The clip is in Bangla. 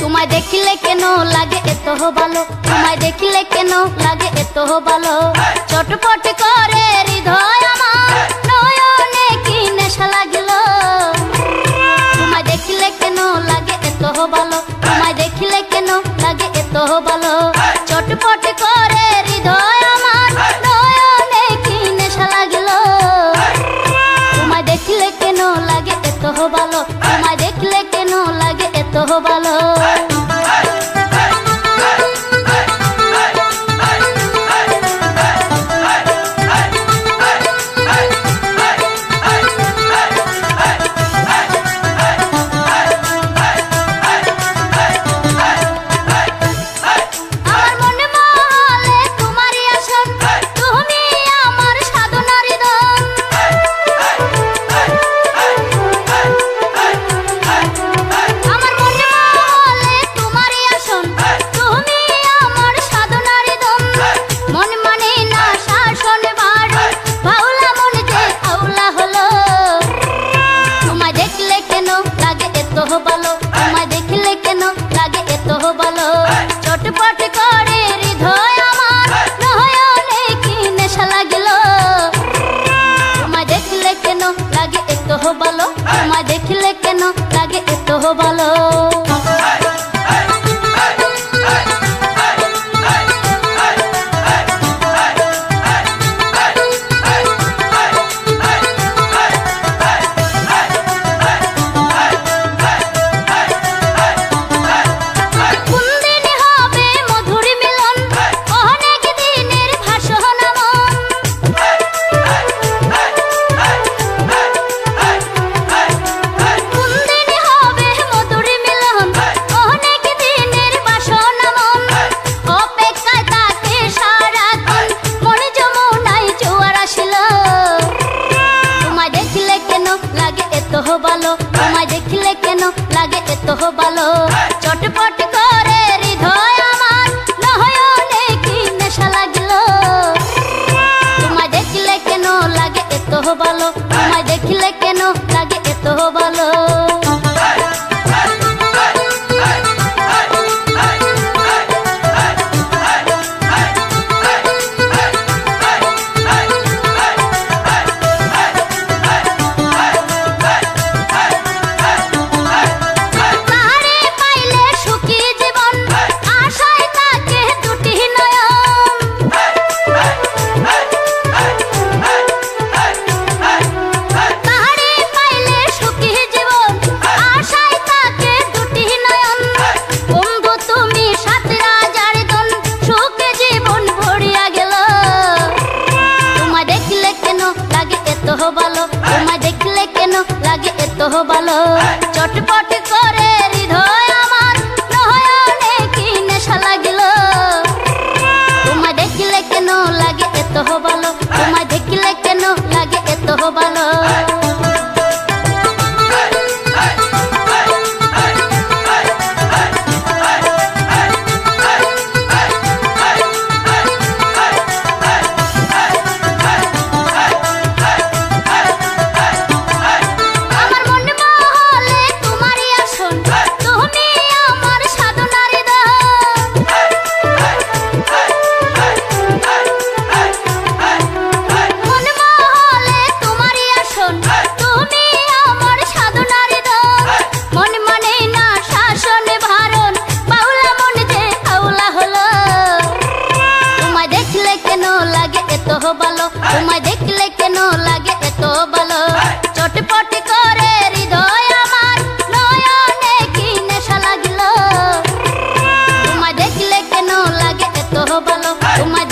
তোমায় দেখিলে কেন লাগে এত ভালো, তোমায় দেখিলে কেন লাগে এত ভালো, চটপট করে হৃদয় আমার, নয়নে কি নেশা লাগিল। তোমায় দেখিলে কেন লাগে এত ভালো, তোমায় দেখিলে কেন লাগে এত ভালো, চটপট করে হৃদয় আমার, নয়নে কি নেশা লাগিল। তোমায় দেখিলে কেন লাগে এত ভালো, তোমায় দেখিলে কেন লাগে এত ভালো। তোমায় দেখিলে কেন লাগে এত ভালো, চটপট করে হৃদয় আমার, নয়নে কি নেশা লাগিল। তোমায় দেখিলে কেন লাগে এত ভালো, তোমায় দেখিলে কেন লাগে এত ভালো। ভালো তোমায় দেখিলে কেন লাগে এত ভালো, চটপট করে হৃদয় আমার, নয়নে কি নেশা লাগিল। তোমায় দেখিলে কেন লাগে এত ভালো, তোমায় দেখিলে কেন লাগে এত ভালো। তোমায় দেখিলে কেন লাগে এত ভালো, চটপট করে হৃদয় আমার, নয়নে কি নেশা লাগিল। তোমায় দেখিলে কেন লাগে এত ভালো, তোমায় দেখিলে কেন লাগে এত ভালো। ভালো তোমায় দেখলে কেন লাগে এত ভালো, চটপট করে হৃদয় আমার, নয়নে কি নেশা লাগিল। তোমায় দেখলে কেন লাগে এত ভালো, তোমায়